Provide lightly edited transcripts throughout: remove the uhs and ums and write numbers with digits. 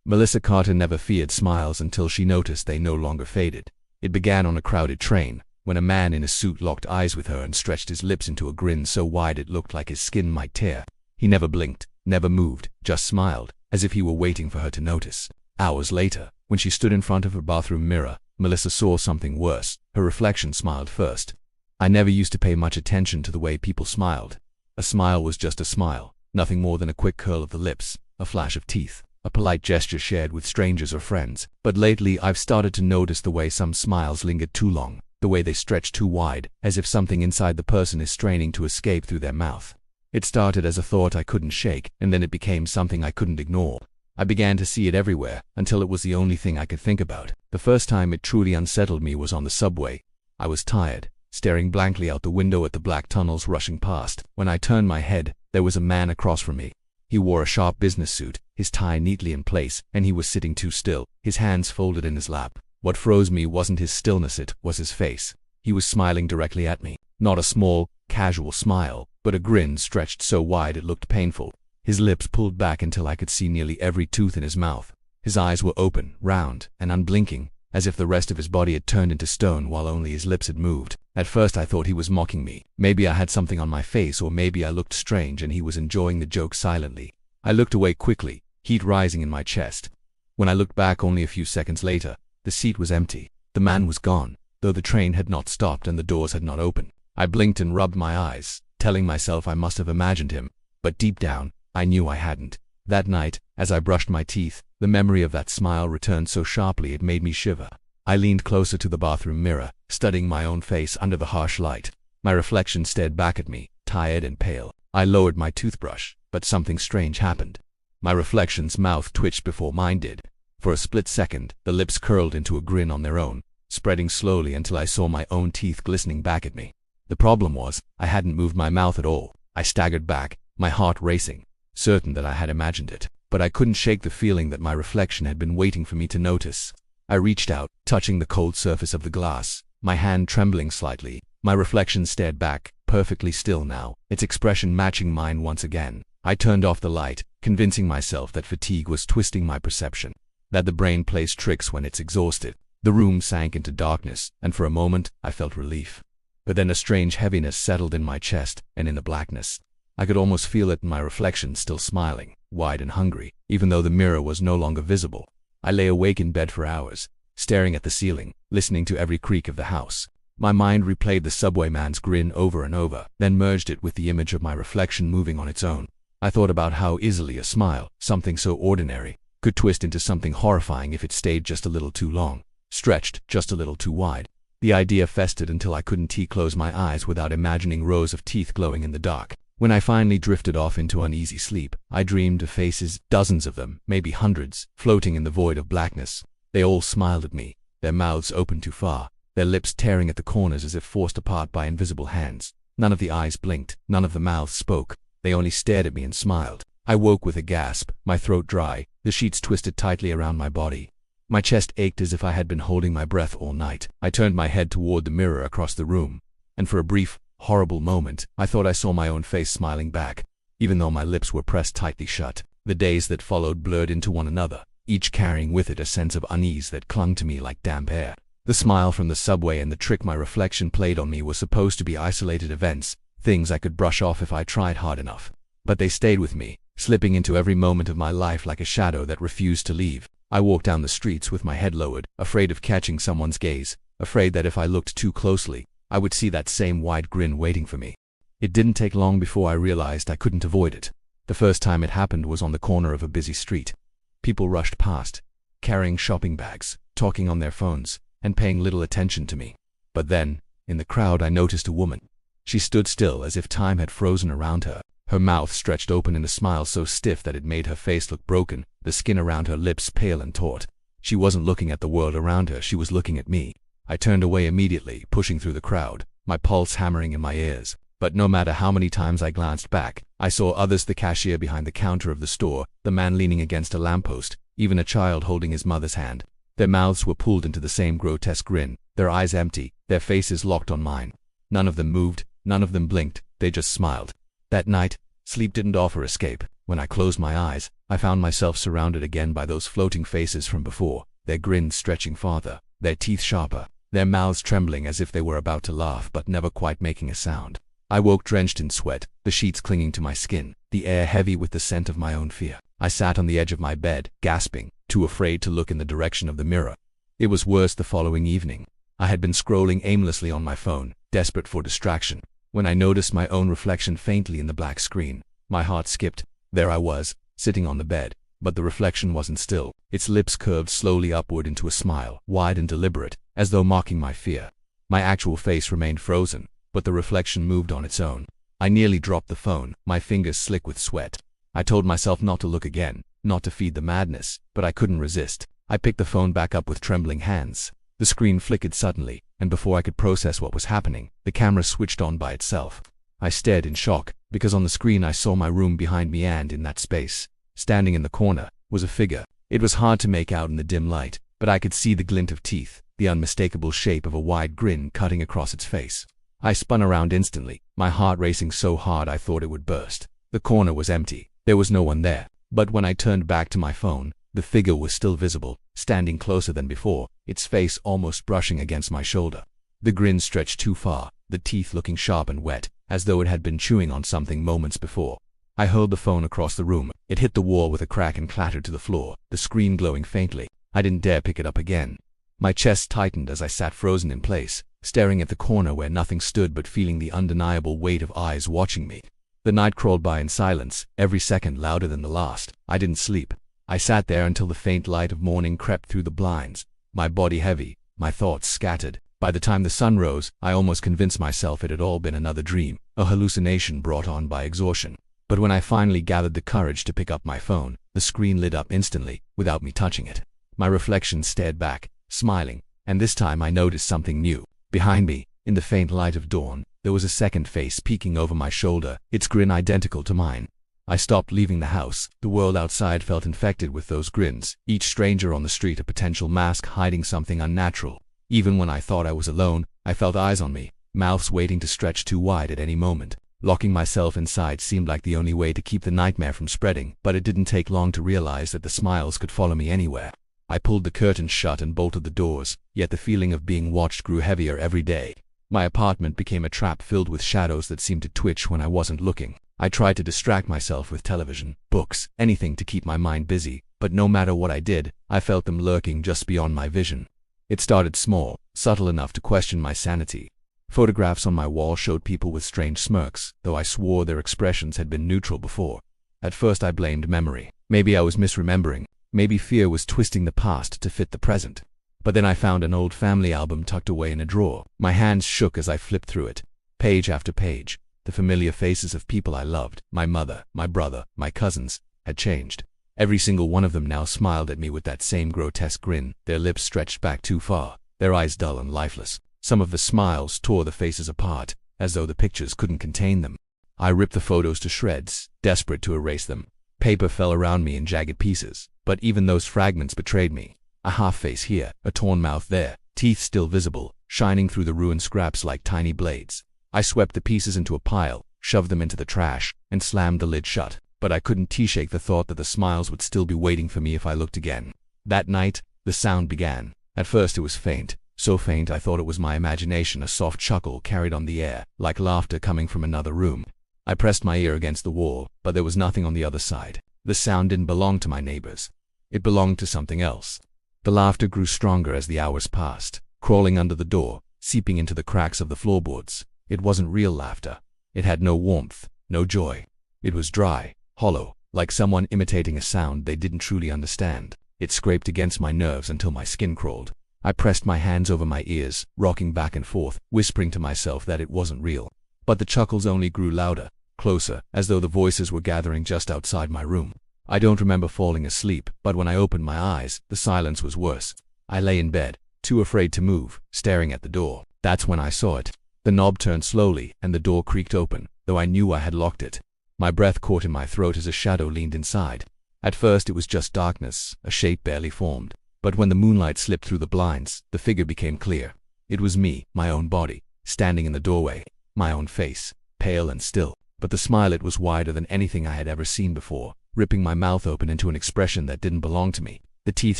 Melissa Carter never feared smiles until she noticed they no longer faded. It began on a crowded train, when a man in a suit locked eyes with her and stretched his lips into a grin so wide it looked like his skin might tear. He never blinked, never moved, just smiled, as if he were waiting for her to notice. Hours later, when she stood in front of her bathroom mirror, Melissa saw something worse. Her reflection smiled first. I never used to pay much attention to the way people smiled. A smile was just a smile, nothing more than a quick curl of the lips, a flash of teeth, a polite gesture shared with strangers or friends. But lately I've started to notice the way some smiles lingered too long, the way they stretch too wide, as if something inside the person is straining to escape through their mouth. It started as a thought I couldn't shake, and then it became something I couldn't ignore. I began to see it everywhere, until it was the only thing I could think about. The first time it truly unsettled me was on the subway. I was tired, staring blankly out the window at the black tunnels rushing past. When I turned my head, there was a man across from me. He wore a sharp business suit, his tie neatly in place, and he was sitting too still, his hands folded in his lap. What froze me wasn't his stillness, it was his face. He was smiling directly at me. Not a small, casual smile, but a grin stretched so wide it looked painful. His lips pulled back until I could see nearly every tooth in his mouth. His eyes were open, round, and unblinking, as if the rest of his body had turned into stone while only his lips had moved. At first I thought he was mocking me. Maybe I had something on my face, or maybe I looked strange and he was enjoying the joke silently. I looked away quickly, heat rising in my chest. When I looked back only a few seconds later, the seat was empty. The man was gone, though the train had not stopped and the doors had not opened. I blinked and rubbed my eyes, telling myself I must have imagined him, but deep down, I knew I hadn't. That night, as I brushed my teeth, the memory of that smile returned so sharply it made me shiver. I leaned closer to the bathroom mirror, studying my own face under the harsh light. My reflection stared back at me, tired and pale. I lowered my toothbrush, but something strange happened. My reflection's mouth twitched before mine did. For a split second, the lips curled into a grin on their own, spreading slowly until I saw my own teeth glistening back at me. The problem was, I hadn't moved my mouth at all. I staggered back, my heart racing, certain that I had imagined it, but I couldn't shake the feeling that my reflection had been waiting for me to notice. I reached out, touching the cold surface of the glass, my hand trembling slightly. My reflection stared back, perfectly still now, its expression matching mine once again. I turned off the light, convincing myself that fatigue was twisting my perception, that the brain plays tricks when it's exhausted. The room sank into darkness, and for a moment, I felt relief. But then a strange heaviness settled in my chest, and in the blackness, I could almost feel it in my reflection still smiling, wide and hungry, even though the mirror was no longer visible. I lay awake in bed for hours, staring at the ceiling, listening to every creak of the house. My mind replayed the subway man's grin over and over, then merged it with the image of my reflection moving on its own. I thought about how easily a smile, something so ordinary, could twist into something horrifying if it stayed just a little too long, stretched just a little too wide. The idea festered until I couldn't close my eyes without imagining rows of teeth glowing in the dark. When I finally drifted off into uneasy sleep, I dreamed of faces, dozens of them, maybe hundreds, floating in the void of blackness. They all smiled at me, their mouths open too far, their lips tearing at the corners as if forced apart by invisible hands. None of the eyes blinked, none of the mouths spoke. They only stared at me and smiled. I woke with a gasp, my throat dry, the sheets twisted tightly around my body. My chest ached as if I had been holding my breath all night. I turned my head toward the mirror across the room, and for a brief, horrible moment, I thought I saw my own face smiling back, even though my lips were pressed tightly shut. The days that followed blurred into one another, each carrying with it a sense of unease that clung to me like damp air. The smile from the subway and the trick my reflection played on me were supposed to be isolated events, things I could brush off if I tried hard enough. But they stayed with me, slipping into every moment of my life like a shadow that refused to leave. I walked down the streets with my head lowered, afraid of catching someone's gaze, afraid that if I looked too closely, I would see that same wide grin waiting for me. It didn't take long before I realized I couldn't avoid it. The first time it happened was on the corner of a busy street. People rushed past, carrying shopping bags, talking on their phones, and paying little attention to me. But then, in the crowd, I noticed a woman. She stood still as if time had frozen around her. Her mouth stretched open in a smile so stiff that it made her face look broken, the skin around her lips pale and taut. She wasn't looking at the world around her, she was looking at me. I turned away immediately, pushing through the crowd, my pulse hammering in my ears. But no matter how many times I glanced back, I saw others: the cashier behind the counter of the store, the man leaning against a lamppost, even a child holding his mother's hand. Their mouths were pulled into the same grotesque grin, their eyes empty, their faces locked on mine. None of them moved, none of them blinked, they just smiled. That night, sleep didn't offer escape. When I closed my eyes, I found myself surrounded again by those floating faces from before, their grins stretching farther, their teeth sharper, their mouths trembling as if they were about to laugh but never quite making a sound. I woke drenched in sweat, the sheets clinging to my skin, the air heavy with the scent of my own fear. I sat on the edge of my bed, gasping, too afraid to look in the direction of the mirror. It was worse the following evening. I had been scrolling aimlessly on my phone, desperate for distraction, when I noticed my own reflection faintly in the black screen. My heart skipped. There I was, sitting on the bed, but the reflection wasn't still. Its lips curved slowly upward into a smile, wide and deliberate, as though mocking my fear. My actual face remained frozen, but the reflection moved on its own. I nearly dropped the phone, my fingers slick with sweat. I told myself not to look again, not to feed the madness, but I couldn't resist. I picked the phone back up with trembling hands. The screen flickered suddenly, and before I could process what was happening, the camera switched on by itself. I stared in shock, because on the screen I saw my room behind me, and in that space, standing in the corner, was a figure. It was hard to make out in the dim light, but I could see the glint of teeth, the unmistakable shape of a wide grin cutting across its face. I spun around instantly, my heart racing so hard I thought it would burst. The corner was empty. There was no one there. But when I turned back to my phone, the figure was still visible, standing closer than before, its face almost brushing against my shoulder. The grin stretched too far, the teeth looking sharp and wet, as though it had been chewing on something moments before. I hurled the phone across the room. It hit the wall with a crack and clattered to the floor, the screen glowing faintly. I didn't dare pick it up again. My chest tightened as I sat frozen in place, staring at the corner where nothing stood but feeling the undeniable weight of eyes watching me. The night crawled by in silence, every second louder than the last. I didn't sleep. I sat there until the faint light of morning crept through the blinds, my body heavy, my thoughts scattered. By the time the sun rose, I almost convinced myself it had all been another dream, a hallucination brought on by exhaustion. But when I finally gathered the courage to pick up my phone, the screen lit up instantly, without me touching it. My reflection stared back, smiling, and this time I noticed something new. Behind me, in the faint light of dawn, there was a second face peeking over my shoulder, its grin identical to mine. I stopped leaving the house. The world outside felt infected with those grins, each stranger on the street a potential mask hiding something unnatural. Even when I thought I was alone, I felt eyes on me, mouths waiting to stretch too wide at any moment. Locking myself inside seemed like the only way to keep the nightmare from spreading, but it didn't take long to realize that the smiles could follow me anywhere. I pulled the curtains shut and bolted the doors, yet the feeling of being watched grew heavier every day. My apartment became a trap filled with shadows that seemed to twitch when I wasn't looking. I tried to distract myself with television, books, anything to keep my mind busy, but no matter what I did, I felt them lurking just beyond my vision. It started small, subtle enough to question my sanity. Photographs on my wall showed people with strange smirks, though I swore their expressions had been neutral before. At first I blamed memory. Maybe I was misremembering. Maybe fear was twisting the past to fit the present. But then I found an old family album tucked away in a drawer. My hands shook as I flipped through it. Page after page, the familiar faces of people I loved, my mother, my brother, my cousins, had changed. Every single one of them now smiled at me with that same grotesque grin, their lips stretched back too far, their eyes dull and lifeless. Some of the smiles tore the faces apart, as though the pictures couldn't contain them. I ripped the photos to shreds, desperate to erase them. Paper fell around me in jagged pieces, but even those fragments betrayed me. A half face here, a torn mouth there, teeth still visible, shining through the ruined scraps like tiny blades. I swept the pieces into a pile, shoved them into the trash, and slammed the lid shut. But I couldn't shake the thought that the smiles would still be waiting for me if I looked again. That night, the sound began. At first it was faint, so faint I thought it was my imagination, a soft chuckle carried on the air, like laughter coming from another room. I pressed my ear against the wall, but there was nothing on the other side. The sound didn't belong to my neighbors. It belonged to something else. The laughter grew stronger as the hours passed, crawling under the door, seeping into the cracks of the floorboards. It wasn't real laughter. It had no warmth, no joy. It was dry, hollow, like someone imitating a sound they didn't truly understand. It scraped against my nerves until my skin crawled. I pressed my hands over my ears, rocking back and forth, whispering to myself that it wasn't real. But the chuckles only grew louder, closer, as though the voices were gathering just outside my room. I don't remember falling asleep, but when I opened my eyes, the silence was worse. I lay in bed, too afraid to move, staring at the door. That's when I saw it. The knob turned slowly, and the door creaked open, though I knew I had locked it. My breath caught in my throat as a shadow leaned inside. At first it was just darkness, a shape barely formed. But when the moonlight slipped through the blinds, the figure became clear. It was me, my own body, standing in the doorway, my own face, pale and still. But the smile, it was wider than anything I had ever seen before, ripping my mouth open into an expression that didn't belong to me. The teeth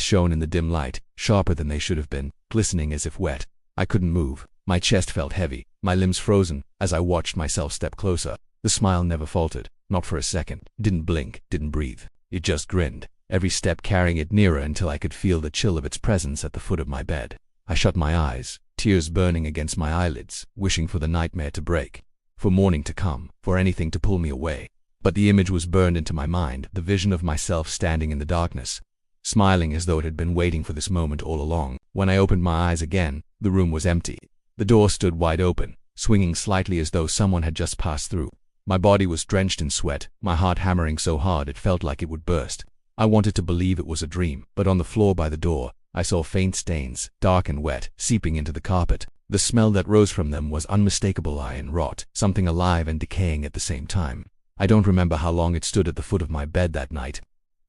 shone in the dim light, sharper than they should have been, glistening as if wet. I couldn't move. My chest felt heavy, my limbs frozen, as I watched myself step closer. The smile never faltered, not for a second. It didn't blink, didn't breathe. It just grinned, every step carrying it nearer until I could feel the chill of its presence at the foot of my bed. I shut my eyes, tears burning against my eyelids, wishing for the nightmare to break, for morning to come, for anything to pull me away. But the image was burned into my mind, the vision of myself standing in the darkness, smiling as though it had been waiting for this moment all along. When I opened my eyes again, the room was empty. The door stood wide open, swinging slightly as though someone had just passed through. My body was drenched in sweat, my heart hammering so hard it felt like it would burst. I wanted to believe it was a dream, but on the floor by the door, I saw faint stains, dark and wet, seeping into the carpet. The smell that rose from them was unmistakable iron rot, something alive and decaying at the same time. I don't remember how long it stood at the foot of my bed that night.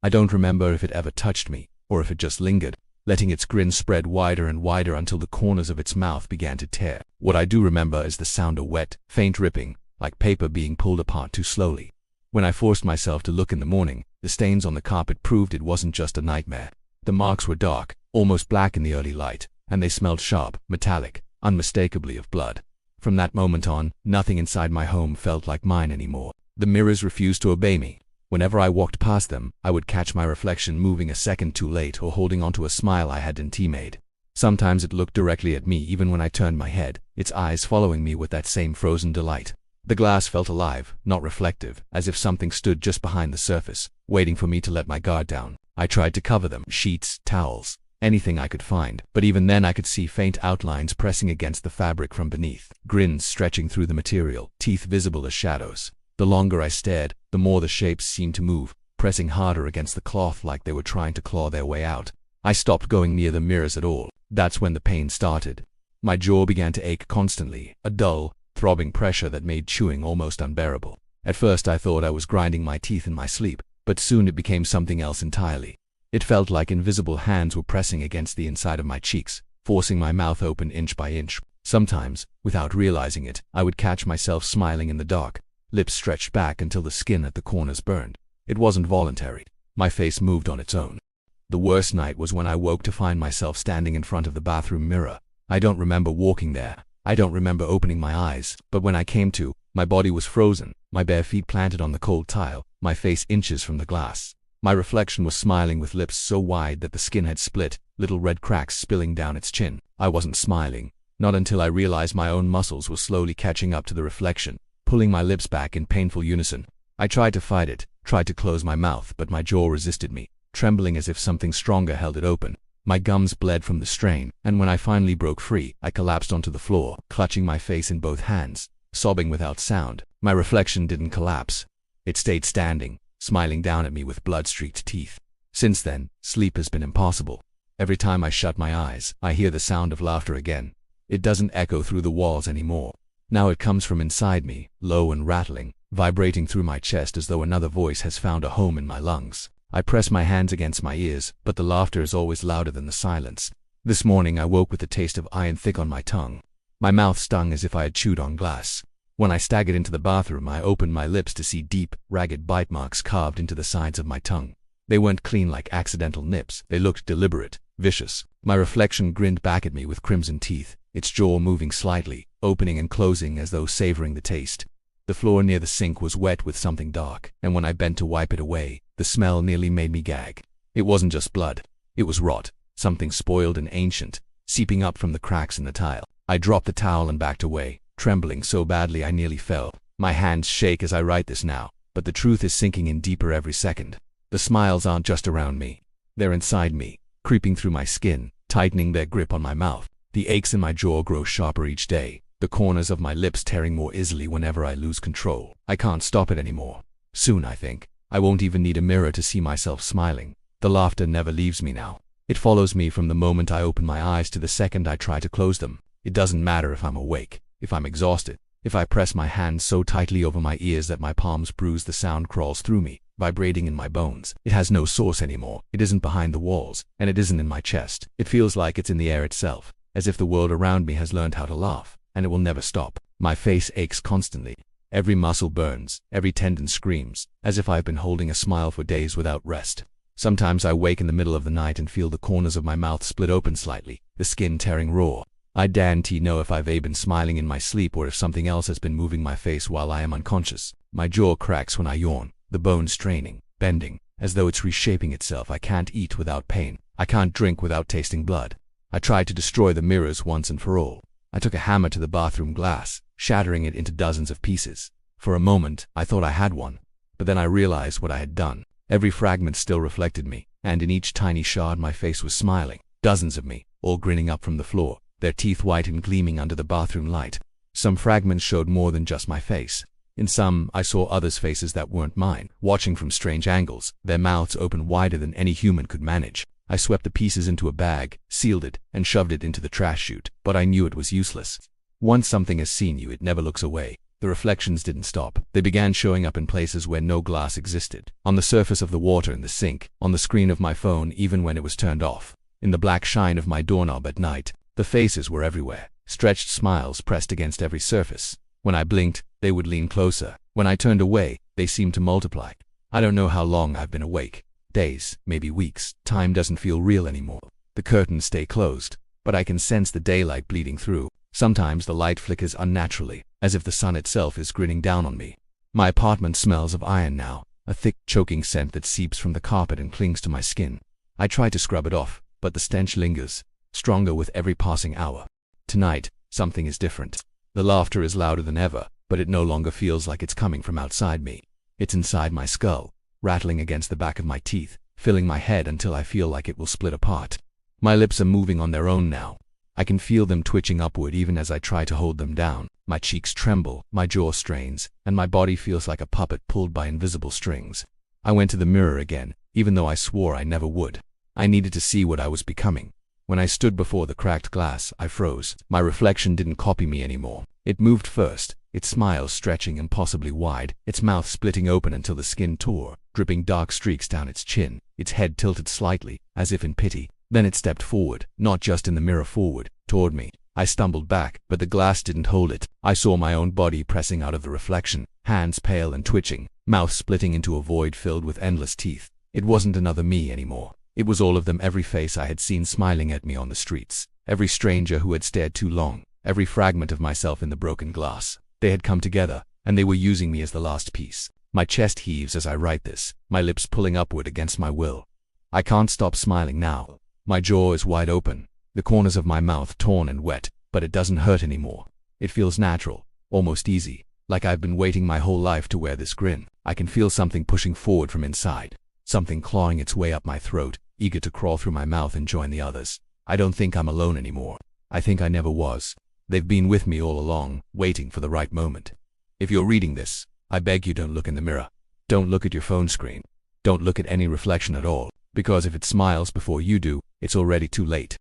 I don't remember if it ever touched me, or if it just lingered, letting its grin spread wider and wider until the corners of its mouth began to tear. What I do remember is the sound of wet, faint ripping, like paper being pulled apart too slowly. When I forced myself to look in the morning, the stains on the carpet proved it wasn't just a nightmare. The marks were dark, almost black in the early light, and they smelled sharp, metallic, unmistakably of blood. From that moment on, nothing inside my home felt like mine anymore. The mirrors refused to obey me. Whenever I walked past them, I would catch my reflection moving a second too late or holding onto a smile I hadn't made. Sometimes it looked directly at me even when I turned my head, its eyes following me with that same frozen delight. The glass felt alive, not reflective, as if something stood just behind the surface, waiting for me to let my guard down. I tried to cover them, sheets, towels, anything I could find, but even then I could see faint outlines pressing against the fabric from beneath, grins stretching through the material, teeth visible as shadows. The longer I stared, the more the shapes seemed to move, pressing harder against the cloth like they were trying to claw their way out. I stopped going near the mirrors at all. That's when the pain started. My jaw began to ache constantly, a dull, throbbing pressure that made chewing almost unbearable. At first I thought I was grinding my teeth in my sleep, but soon it became something else entirely. It felt like invisible hands were pressing against the inside of my cheeks, forcing my mouth open inch by inch. Sometimes, without realizing it, I would catch myself smiling in the dark, lips stretched back until the skin at the corners burned. It wasn't voluntary. My face moved on its own. The worst night was when I woke to find myself standing in front of the bathroom mirror. I don't remember walking there. I don't remember opening my eyes, but when I came to, my body was frozen, my bare feet planted on the cold tile, my face inches from the glass. My reflection was smiling with lips so wide that the skin had split, little red cracks spilling down its chin. I wasn't smiling, not until I realized my own muscles were slowly catching up to the reflection, pulling my lips back in painful unison. I tried to fight it, tried to close my mouth, but my jaw resisted me, trembling as if something stronger held it open. My gums bled from the strain, and when I finally broke free, I collapsed onto the floor, clutching my face in both hands, sobbing without sound. My reflection didn't collapse. It stayed standing, smiling down at me with blood-streaked teeth. Since then, sleep has been impossible. Every time I shut my eyes, I hear the sound of laughter again. It doesn't echo through the walls anymore. Now it comes from inside me, low and rattling, vibrating through my chest as though another voice has found a home in my lungs. I press my hands against my ears, but the laughter is always louder than the silence. This morning I woke with the taste of iron thick on my tongue. My mouth stung as if I had chewed on glass. When I staggered into the bathroom, I opened my lips to see deep, ragged bite marks carved into the sides of my tongue. They weren't clean like accidental nips. They looked deliberate, vicious. My reflection grinned back at me with crimson teeth, its jaw moving slightly, opening and closing as though savoring the taste. The floor near the sink was wet with something dark, and when I bent to wipe it away, the smell nearly made me gag. It wasn't just blood. It was rot, something spoiled and ancient, seeping up from the cracks in the tile. I dropped the towel and backed away, trembling so badly I nearly fell. My hands shake as I write this now, but the truth is sinking in deeper every second. The smiles aren't just around me. They're inside me, creeping through my skin, tightening their grip on my mouth. The aches in my jaw grow sharper each day, the corners of my lips tearing more easily whenever I lose control. I can't stop it anymore. Soon, I think, I won't even need a mirror to see myself smiling. The laughter never leaves me now. It follows me from the moment I open my eyes to the second I try to close them. It doesn't matter if I'm awake, if I'm exhausted, if I press my hands so tightly over my ears that my palms bruise, the sound crawls through me, vibrating in my bones. It has no source anymore. It isn't behind the walls, and it isn't in my chest. It feels like it's in the air itself, as if the world around me has learned how to laugh, and it will never stop. My face aches constantly. Every muscle burns, every tendon screams, as if I've been holding a smile for days without rest. Sometimes I wake in the middle of the night and feel the corners of my mouth split open slightly, the skin tearing raw. I don't know if I've been smiling in my sleep or if something else has been moving my face while I am unconscious. My jaw cracks when I yawn, the bone straining, bending, as though it's reshaping itself. I can't eat without pain. I can't drink without tasting blood. I tried to destroy the mirrors once and for all. I took a hammer to the bathroom glass, shattering it into dozens of pieces. For a moment, I thought I had one, but then I realized what I had done. Every fragment still reflected me, and in each tiny shard my face was smiling. Dozens of me, all grinning up from the floor, their teeth white and gleaming under the bathroom light. Some fragments showed more than just my face. In some, I saw others' faces that weren't mine, watching from strange angles, their mouths open wider than any human could manage. I swept the pieces into a bag, sealed it, and shoved it into the trash chute, but I knew it was useless. Once something has seen you, it never looks away. The reflections didn't stop. They began showing up in places where no glass existed. On the surface of the water in the sink, on the screen of my phone even when it was turned off, in the black shine of my doorknob at night. The faces were everywhere, stretched smiles pressed against every surface. When I blinked, they would lean closer. When I turned away, they seemed to multiply. I don't know how long I've been awake. Days, maybe weeks. Time doesn't feel real anymore. The curtains stay closed, but I can sense the daylight bleeding through. Sometimes the light flickers unnaturally, as if the sun itself is grinning down on me. My apartment smells of iron now, a thick, choking scent that seeps from the carpet and clings to my skin. I try to scrub it off, but the stench lingers, stronger with every passing hour. Tonight, something is different. The laughter is louder than ever, but it no longer feels like it's coming from outside me. It's inside my skull, rattling against the back of my teeth, filling my head until I feel like it will split apart. My lips are moving on their own now. I can feel them twitching upward even as I try to hold them down. My cheeks tremble, my jaw strains, and my body feels like a puppet pulled by invisible strings. I went to the mirror again, even though I swore I never would. I needed to see what I was becoming. When I stood before the cracked glass, I froze. My reflection didn't copy me anymore. It moved first, its smile stretching impossibly wide, its mouth splitting open until the skin tore, dripping dark streaks down its chin, its head tilted slightly, as if in pity. Then it stepped forward, not just in the mirror, forward, toward me. I stumbled back, but the glass didn't hold it. I saw my own body pressing out of the reflection, hands pale and twitching, mouth splitting into a void filled with endless teeth. It wasn't another me anymore. It was all of them, every face I had seen smiling at me on the streets, every stranger who had stared too long, every fragment of myself in the broken glass. They had come together, and they were using me as the last piece. My chest heaves as I write this, my lips pulling upward against my will. I can't stop smiling now. My jaw is wide open, the corners of my mouth torn and wet, but it doesn't hurt anymore. It feels natural, almost easy, like I've been waiting my whole life to wear this grin. I can feel something pushing forward from inside, something clawing its way up my throat, eager to crawl through my mouth and join the others. I don't think I'm alone anymore. I think I never was. They've been with me all along, waiting for the right moment. If you're reading this, I beg you don't look in the mirror. Don't look at your phone screen. Don't look at any reflection at all, because if it smiles before you do, it's already too late.